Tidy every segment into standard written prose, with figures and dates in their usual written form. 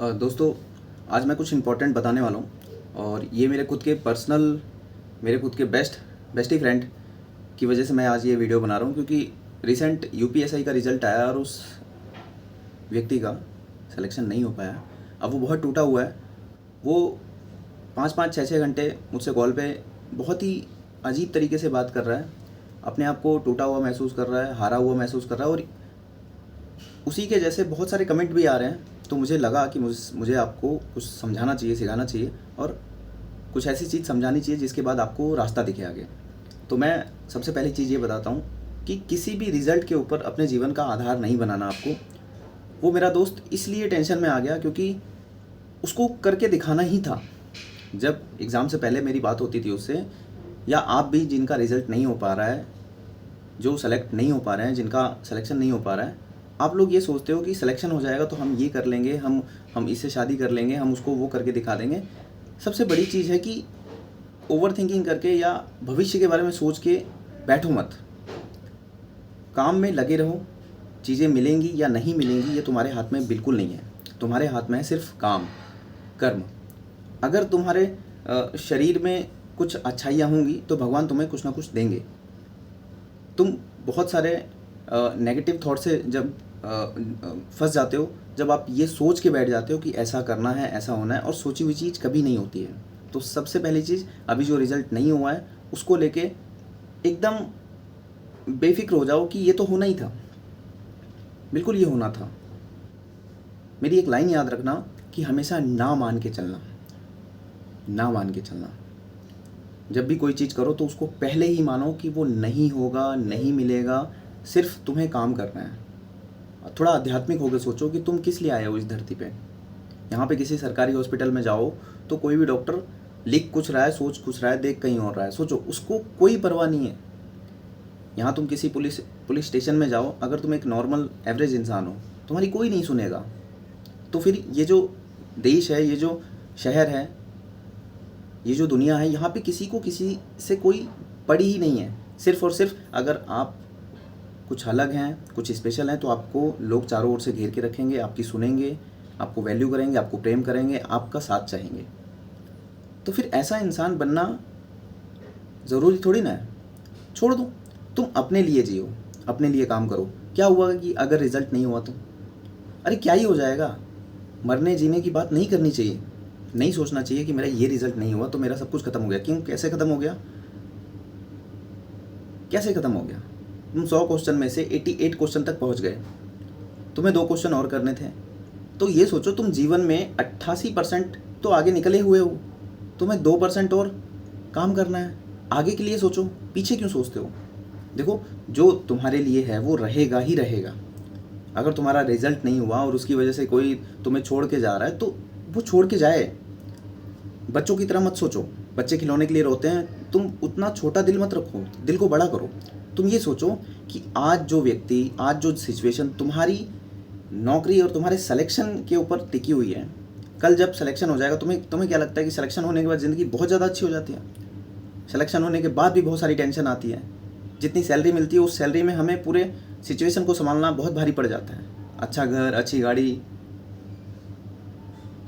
दोस्तों, आज मैं कुछ इम्पोर्टेंट बताने वाला हूँ और ये मेरे खुद के बेस्टी फ्रेंड की वजह से मैं आज ये वीडियो बना रहा हूँ, क्योंकि रिसेंट यूपीएसआई का रिज़ल्ट आया और उस व्यक्ति का सिलेक्शन नहीं हो पाया। अब वो बहुत टूटा हुआ है। वो 5-5, 6-6 घंटे मुझसे कॉल पे बहुत ही अजीब तरीके से बात कर रहा है। अपने आप को टूटा हुआ महसूस कर रहा है, हारा हुआ महसूस कर रहा है और उसी के जैसे बहुत सारे कमेंट भी आ रहे हैं। तो मुझे लगा कि मुझे आपको कुछ समझाना चाहिए, सिखाना चाहिए और कुछ ऐसी चीज़ समझानी चाहिए जिसके बाद आपको रास्ता दिखे आगे। तो मैं सबसे पहली चीज़ ये बताता हूँ कि किसी भी रिज़ल्ट के ऊपर अपने जीवन का आधार नहीं बनाना आपको। वो मेरा दोस्त इसलिए टेंशन में आ गया क्योंकि उसको करके दिखाना ही था। जब एग्ज़ाम से पहले मेरी बात होती थी उससे, या आप भी जिनका रिज़ल्ट नहीं हो पा रहा है, जो सेलेक्ट नहीं हो पा रहे हैं, जिनका सिलेक्शन नहीं हो पा रहा है, आप लोग ये सोचते हो कि सिलेक्शन हो जाएगा तो हम ये कर लेंगे, हम इससे शादी कर लेंगे, हम उसको वो करके दिखा देंगे। सबसे बड़ी चीज़ है कि ओवर थिंकिंग करके या भविष्य के बारे में सोच के बैठो मत। काम में लगे रहो। चीज़ें मिलेंगी या नहीं मिलेंगी ये तुम्हारे हाथ में बिल्कुल नहीं है। तुम्हारे हाथ में है सिर्फ काम, कर्म। अगर तुम्हारे शरीर में कुछ अच्छाइयाँ होंगी तो भगवान तुम्हें कुछ ना कुछ देंगे। तुम बहुत सारे नेगेटिव थॉट से जब फंस जाते हो, जब आप ये सोच के बैठ जाते हो कि ऐसा करना है, ऐसा होना है, और सोची हुई चीज़ कभी नहीं होती है। तो सबसे पहली चीज़, अभी जो रिज़ल्ट नहीं हुआ है उसको लेके एकदम बेफिक्र हो जाओ कि ये तो होना ही था, बिल्कुल ये होना था। मेरी एक लाइन याद रखना कि हमेशा ना मान के चलना, ना मान के चलना। जब भी कोई चीज़ करो तो उसको पहले ही मानो कि वो नहीं होगा, नहीं मिलेगा, सिर्फ तुम्हें काम करना है। थोड़ा आध्यात्मिक होकर सोचो कि तुम किस लिए आए हो इस धरती पे। यहाँ पे किसी सरकारी हॉस्पिटल में जाओ तो कोई भी डॉक्टर लिख कुछ रहा है, सोच कुछ रहा है, देख कहीं और रहा है। सोचो, उसको कोई परवाह नहीं है। यहाँ तुम किसी पुलिस स्टेशन में जाओ, अगर तुम एक नॉर्मल एवरेज इंसान हो, तुम्हारी कोई नहीं सुनेगा। तो फिर ये जो देश है, ये जो शहर है, ये जो दुनिया है, यहाँ पे किसी को किसी से कोई पड़ी ही नहीं है। सिर्फ और सिर्फ अगर आप कुछ अलग हैं, कुछ स्पेशल हैं, तो आपको लोग चारों ओर से घेर के रखेंगे, आपकी सुनेंगे, आपको वैल्यू करेंगे, आपको प्रेम करेंगे, आपका साथ चाहेंगे। तो फिर ऐसा इंसान बनना ज़रूरी थोड़ी ना है। छोड़ दो, तुम अपने लिए जियो, अपने लिए काम करो। क्या हुआ कि अगर रिजल्ट नहीं हुआ तो अरे क्या ही हो जाएगा। मरने जीने की बात नहीं करनी चाहिए। नहीं सोचना चाहिए कि मेरा ये रिजल्ट नहीं हुआ तो मेरा सब कुछ खत्म हो गया। क्यों? कैसे खत्म हो गया? कैसे खत्म हो गया? तुम 100 क्वेश्चन में से 88 क्वेश्चन तक पहुंच गए, तुम्हें 2 क्वेश्चन और करने थे। तो ये सोचो, तुम जीवन में 88% तो आगे निकले हुए हो, तुम्हें 2% और काम करना है। आगे के लिए सोचो, पीछे क्यों सोचते हो? देखो, जो तुम्हारे लिए है वो रहेगा ही रहेगा। अगर तुम्हारा रिजल्ट नहीं हुआ और उसकी वजह से कोई तुम्हें छोड़ के जा रहा है तो वो छोड़ के जाए। बच्चों की तरह मत सोचो। बच्चे खिलौने के लिए रोते हैं, तुम उतना छोटा दिल मत रखो, दिल को बड़ा करो। तुम ये सोचो कि आज जो व्यक्ति, आज जो सिचुएशन तुम्हारी नौकरी और तुम्हारे सिलेक्शन के ऊपर टिकी हुई है, कल जब सिलेक्शन हो जाएगा, तुम्हें क्या लगता है कि सिलेक्शन होने के बाद ज़िंदगी बहुत ज़्यादा अच्छी हो जाती है? सिलेक्शन होने के बाद भी बहुत सारी टेंशन आती है। जितनी सैलरी मिलती है उस सैलरी में हमें पूरे सिचुएशन को संभालना बहुत भारी पड़ जाता है। अच्छा घर, अच्छी गाड़ी,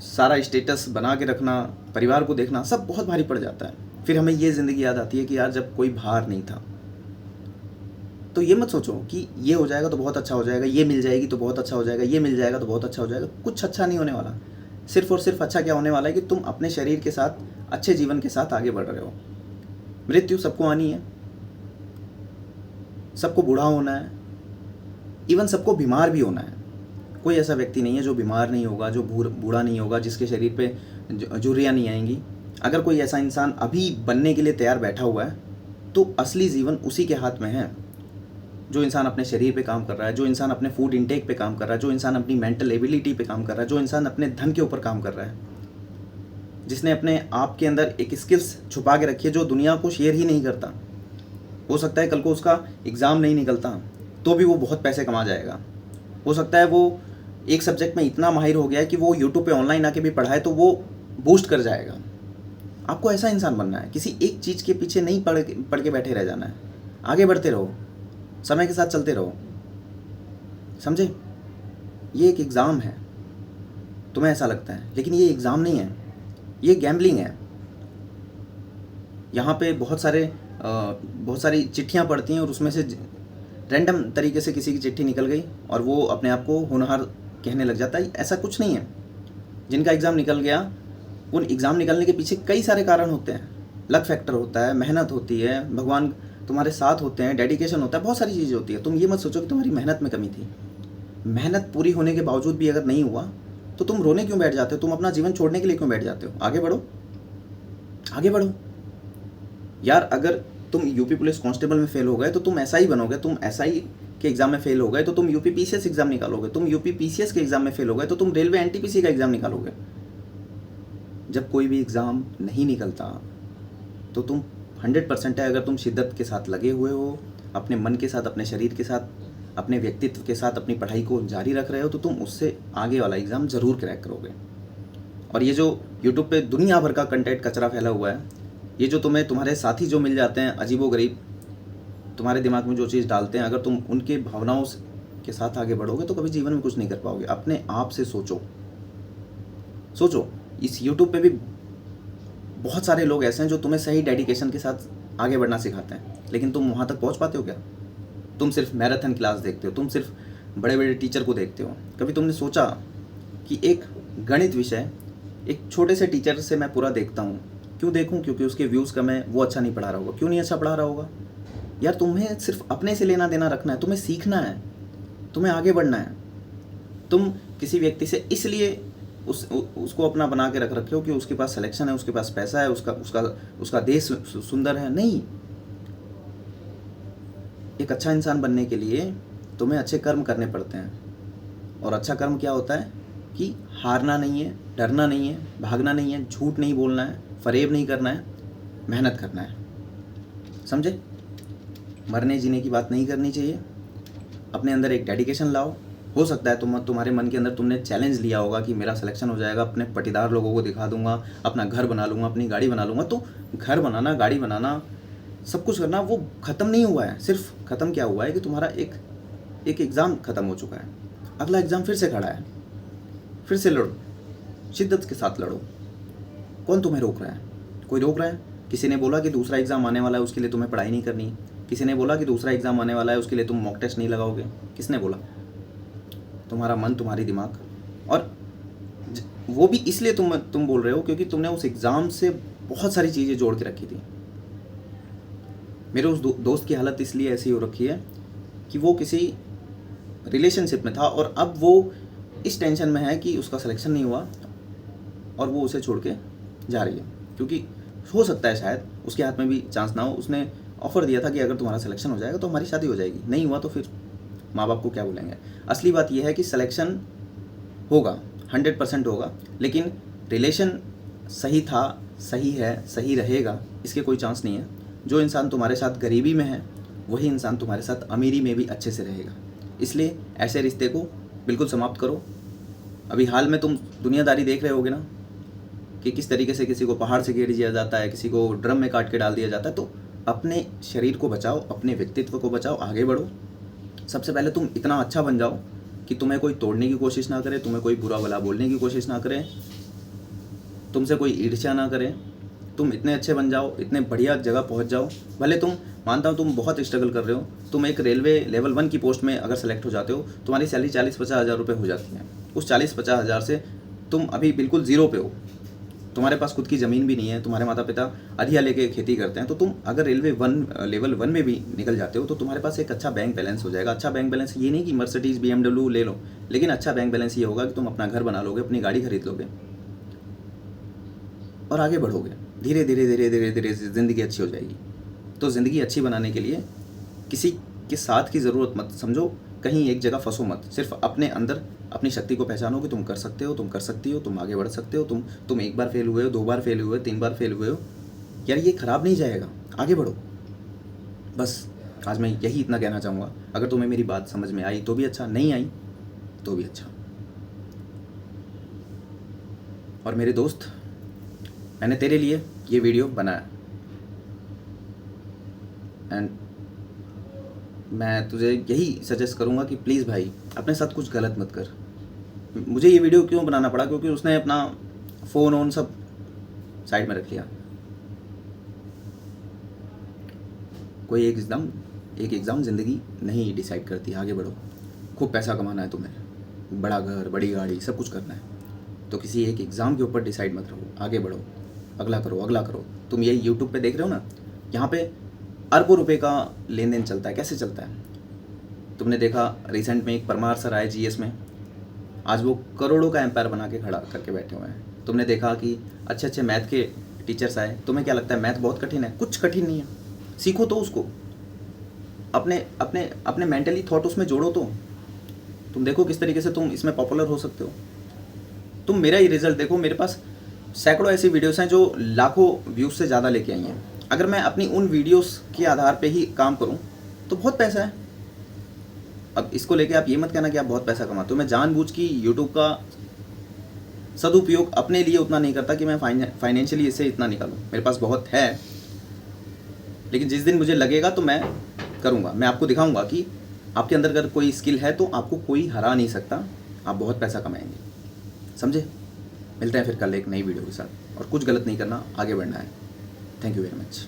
सारा स्टेटस बना के रखना, परिवार को देखना, सब बहुत भारी पड़ जाता है। फिर हमें ये ज़िंदगी याद आती है कि यार जब कोई भार नहीं था। तो ये मत सोचो कि ये हो जाएगा तो बहुत अच्छा हो जाएगा, ये मिल जाएगी तो बहुत अच्छा हो जाएगा, ये मिल जाएगा तो बहुत अच्छा हो जाएगा। कुछ अच्छा नहीं होने वाला। सिर्फ और सिर्फ अच्छा क्या होने वाला है कि तुम अपने शरीर के साथ, अच्छे जीवन के साथ आगे बढ़ रहे हो। मृत्यु सबको आनी है, सबको बूढ़ा होना है, इवन सबको बीमार भी होना है। कोई ऐसा व्यक्ति नहीं है जो बीमार नहीं होगा, जो बूढ़ा नहीं होगा, जिसके शरीर पे झुर्रियाँ नहीं आएंगी। अगर कोई ऐसा इंसान अभी बनने के लिए तैयार बैठा हुआ है तो असली जीवन उसी के हाथ में है। जो इंसान अपने शरीर पे काम कर रहा है, जो इंसान अपने फूड इंटेक पे काम कर रहा है, जो इंसान अपनी मेंटल एबिलिटी पे काम कर रहा है, जो इंसान अपने धन के ऊपर काम कर रहा है, जिसने अपने आप के अंदर एक स्किल्स छुपा के रखी है जो दुनिया को शेयर ही नहीं करता। हो सकता है कल को उसका एग्ज़ाम नहीं निकलता तो भी वो बहुत पैसे कमा जाएगा। हो सकता है वो एक सब्जेक्ट में इतना माहिर हो गया है कि वो यूट्यूब पे ऑनलाइन आके भी पढ़ाए तो वो बूस्ट कर जाएगा। आपको ऐसा इंसान बनना है। किसी एक चीज़ के पीछे नहीं पढ़ के बैठे रह जाना है। आगे बढ़ते रहो, समय के साथ चलते रहो। समझे? ये एक एग्ज़ाम है। तुम्हें ऐसा लगता है, लेकिन ये एग्ज़ाम नहीं है, ये गैम्बलिंग है। यहाँ पे बहुत सारी चिट्ठियाँ पड़ती हैं और उसमें से रैंडम तरीके से किसी की चिट्ठी निकल गई और वो अपने आप को होनहार कहने लग जाता है। ऐसा कुछ नहीं है। जिनका एग्ज़ाम निकल गया, उन एग्ज़ाम निकलने के पीछे कई सारे कारण होते हैं। लक फैक्टर होता है, मेहनत होती है, भगवान तुम्हारे साथ होते हैं, डेडिकेशन होता है, बहुत सारी चीज़ें होती है। तुम ये मत सोचो कि तुम्हारी मेहनत में कमी थी। मेहनत पूरी होने के बावजूद भी अगर नहीं हुआ तो तुम रोने क्यों बैठ जाते हो? तुम अपना जीवन छोड़ने के लिए क्यों बैठ जाते हो? आगे बढ़ो, आगे बढ़ो यार। अगर तुम यूपी पुलिस कांस्टेबल में फेल हो गए तो तुम एसआई बनोगे, तुम एसआई के एग्जाम में फेल हो गए तो तुम यूपी पीसीएस एग्जाम निकालोगे, तुम यूपी पीसीएस के एग्जाम में फेल हो गए तो तुम रेलवे एनटीपीसी का एग्जाम निकालोगे। जब कोई भी एग्ज़ाम नहीं निकलता तो तुम 100% है, अगर तुम शिद्दत के साथ लगे हुए हो, अपने मन के साथ, अपने शरीर के साथ, अपने व्यक्तित्व के साथ अपनी पढ़ाई को जारी रख रहे हो, तो तुम उससे आगे वाला एग्ज़ाम ज़रूर क्रैक करोगे। और ये जो यूट्यूब पे दुनिया भर का कंटेंट कचरा फैला हुआ है, ये जो तुम्हारे साथी जो मिल जाते हैं अजीबोगरीब, तुम्हारे दिमाग में जो चीज़ डालते हैं, अगर तुम उनके भावनाओं के साथ आगे बढ़ोगे तो कभी जीवन में कुछ नहीं कर पाओगे। अपने आप से सोचो। इस यूट्यूब पे भी बहुत सारे लोग ऐसे हैं जो तुम्हें सही डेडिकेशन के साथ आगे बढ़ना सिखाते हैं, लेकिन तुम वहाँ तक पहुँच पाते हो क्या? तुम सिर्फ मैराथन क्लास देखते हो, तुम सिर्फ बड़े बड़े टीचर को देखते हो। कभी तुमने सोचा कि एक गणित विषय एक छोटे से टीचर से मैं पूरा देखता हूँ, क्यों देखूँ? क्योंकि उसके व्यूज़ कम है, वो अच्छा नहीं पढ़ा रहा होगा। क्यों नहीं अच्छा पढ़ा रहा होगा यार? तुम्हें सिर्फ अपने से लेना देना रखना है, तुम्हें सीखना है, तुम्हें आगे बढ़ना है। तुम किसी व्यक्ति से इसलिए उसको अपना बना के रख रखे हो कि उसके पास सिलेक्शन है, उसके पास पैसा है, उसका देश सुंदर है। नहीं, एक अच्छा इंसान बनने के लिए तुम्हें अच्छे कर्म करने पड़ते हैं। और अच्छा कर्म क्या होता है कि हारना नहीं है, डरना नहीं है, भागना नहीं है, झूठ नहीं बोलना है, फरेब नहीं करना है, मेहनत करना है। समझे? मरने जीने की बात नहीं करनी चाहिए। अपने अंदर एक डेडिकेशन लाओ। हो सकता है तुम्हारे मन के अंदर तुमने चैलेंज लिया होगा कि मेरा सिलेक्शन हो जाएगा, अपने पटीदार लोगों को दिखा दूंगा, अपना घर बना लूँगा, अपनी गाड़ी बना लूँगा। तो घर बनाना, गाड़ी बनाना, सब कुछ करना वो ख़त्म नहीं हुआ है। सिर्फ ख़त्म क्या हुआ है कि तुम्हारा एक एग्ज़ाम ख़त्म हो चुका है, अगला एग्ज़ाम फिर से खड़ा है। फिर से लड़ो, शिद्दत के साथ लड़ो। कौन तुम्हें रोक रहा है? कोई रोक रहा है? किसी ने बोला कि दूसरा एग्ज़ाम आने वाला है, उसके लिए तुम्हें पढ़ाई नहीं करनी? किसी ने बोला कि दूसरा एग्ज़ाम आने वाला है, उसके लिए तुम मॉक टेस्ट नहीं लगाओगे? किसने बोला? तुम्हारा मन, तुम्हारी दिमाग। और वो भी इसलिए तुम बोल रहे हो क्योंकि तुमने उस एग्ज़ाम से बहुत सारी चीज़ें जोड़ के रखी थी। मेरे उस दोस्त की हालत इसलिए ऐसी हो रखी है कि वो किसी रिलेशनशिप में था और अब वो इस टेंशन में है कि उसका सिलेक्शन नहीं हुआ और वो उसे छोड़ के जा रही है। क्योंकि हो सकता है शायद उसके हाथ में भी चांस ना हो। उसने ऑफ़र दिया था कि अगर तुम्हारा सिलेक्शन हो जाएगा तो हमारी शादी हो जाएगी, नहीं हुआ तो फिर माँ बाप को क्या बोलेंगे। असली बात यह है कि सिलेक्शन होगा, 100% होगा, लेकिन रिलेशन सही था, सही है, सही रहेगा, इसके कोई चांस नहीं है। जो इंसान तुम्हारे साथ गरीबी में है वही इंसान तुम्हारे साथ अमीरी में भी अच्छे से रहेगा। इसलिए ऐसे रिश्ते को बिल्कुल समाप्त करो। अभी हाल में तुम दुनियादारी देख रहे होगे ना कि किस तरीके से किसी को पहाड़ से गिर दिया जाता है, किसी को ड्रम में काट के डाल दिया जाता है। तो अपने शरीर को बचाओ, अपने व्यक्तित्व को बचाओ, आगे बढ़ो। सबसे पहले तुम इतना अच्छा बन जाओ कि तुम्हें कोई तोड़ने की कोशिश ना करे, तुम्हें कोई बुरा भला बोलने की कोशिश ना करे, तुमसे कोई ईर्ष्या ना करे। तुम इतने अच्छे बन जाओ, इतने बढ़िया जगह पहुंच जाओ। भले तुम, मानता हूँ तुम बहुत स्ट्रगल कर रहे हो, तुम एक रेलवे लेवल 1 की पोस्ट में अगर सेलेक्ट हो जाते हो, तुम्हारी सैलरी 40-50 हज़ार रुपये हो जाती है। उस 40-50 हज़ार से तुम अभी बिल्कुल ज़ीरो पे हो, तुम्हारे पास खुद की ज़मीन भी नहीं है, तुम्हारे माता पिता अधिया लेके खेती करते हैं। तो तुम अगर लेवल 1 में भी निकल जाते हो तो तुम्हारे पास एक अच्छा बैंक बैलेंस हो जाएगा। अच्छा बैंक बैलेंस ये नहीं कि मर्सिडीज़ BMW ले लो, लेकिन अच्छा बैंक बैलेंस ये होगा कि तुम अपना घर बना लोगे, अपनी गाड़ी खरीद लोगे और आगे बढ़ोगे। धीरे धीरे धीरे धीरे धीरे ज़िंदगी अच्छी हो जाएगी। तो ज़िंदगी अच्छी बनाने के लिए किसी के साथ की ज़रूरत मत समझो, कहीं एक जगह फंसो मत। सिर्फ अपने अंदर अपनी शक्ति को पहचानो कि तुम कर सकते हो, तुम कर सकती हो, तुम आगे बढ़ सकते हो। तुम एक बार फेल हुए हो, 2 बार फेल हुए हो, 3 बार फेल हुए हो, यार ये ख़राब नहीं जाएगा, आगे बढ़ो। बस आज मैं यही इतना कहना चाहूँगा। अगर तुम्हें मेरी बात समझ में आई तो भी अच्छा, नहीं आई तो भी अच्छा। और मेरे दोस्त, मैंने तेरे लिए ये वीडियो बनाया एंड मैं तुझे यही सजेस्ट करूँगा कि प्लीज़ भाई अपने साथ कुछ गलत मत कर। मुझे ये वीडियो क्यों बनाना पड़ा, क्योंकि उसने अपना फ़ोन ऑन सब साइड में रख लिया। कोई एक एग्ज़ाम ज़िंदगी नहीं डिसाइड करती। आगे बढ़ो, खूब पैसा कमाना है तुम्हें, बड़ा घर, बड़ी गाड़ी, सब कुछ करना है, तो किसी एक एग्ज़ाम के ऊपर डिसाइड मत रहो। आगे बढ़ो, अगला करो, अगला करो। तुम ये यूट्यूब पे देख रहे हो ना, यहाँ पे अरबों रुपए का लेन देन चलता है। कैसे चलता है? तुमने देखा रिसेंट में एक परमार सर आए जीएस में, आज वो करोड़ों का एम्पायर बना के खड़ा करके बैठे हुए हैं। तुमने देखा कि अच्छे अच्छे मैथ के टीचर्स आए। तुम्हें क्या लगता है मैथ बहुत कठिन है? कुछ कठिन नहीं है, सीखो तो उसको, अपने अपने अपने मेंटली थॉट उसमें जोड़ो तो तुम देखो किस तरीके से तुम इसमें पॉपुलर हो सकते हो। तुम मेरा ही रिजल्ट देखो, मेरे पास सैकड़ों ऐसी वीडियोस हैं जो लाखों व्यूज़ से ज़्यादा लेके आई हैं। अगर मैं अपनी उन वीडियोस के आधार पे ही काम करूं तो बहुत पैसा है। अब इसको लेके आप ये मत कहना कि आप बहुत पैसा कमाते हो। मैं जानबूझ के यूट्यूब का सदुपयोग अपने लिए उतना नहीं करता कि मैं फाइनेंशियली इससे इतना निकालूं। मेरे पास बहुत है, लेकिन जिस दिन मुझे लगेगा तो मैं करूँगा। मैं आपको दिखाऊंगा कि आपके अंदर अगर कोई स्किल है तो आपको कोई हरा नहीं सकता, आप बहुत पैसा कमाएंगे। समझे? मिलते हैं फिर कल एक नई वीडियो के साथ। और कुछ गलत नहीं करना, आगे बढ़ना है। Thank you very much.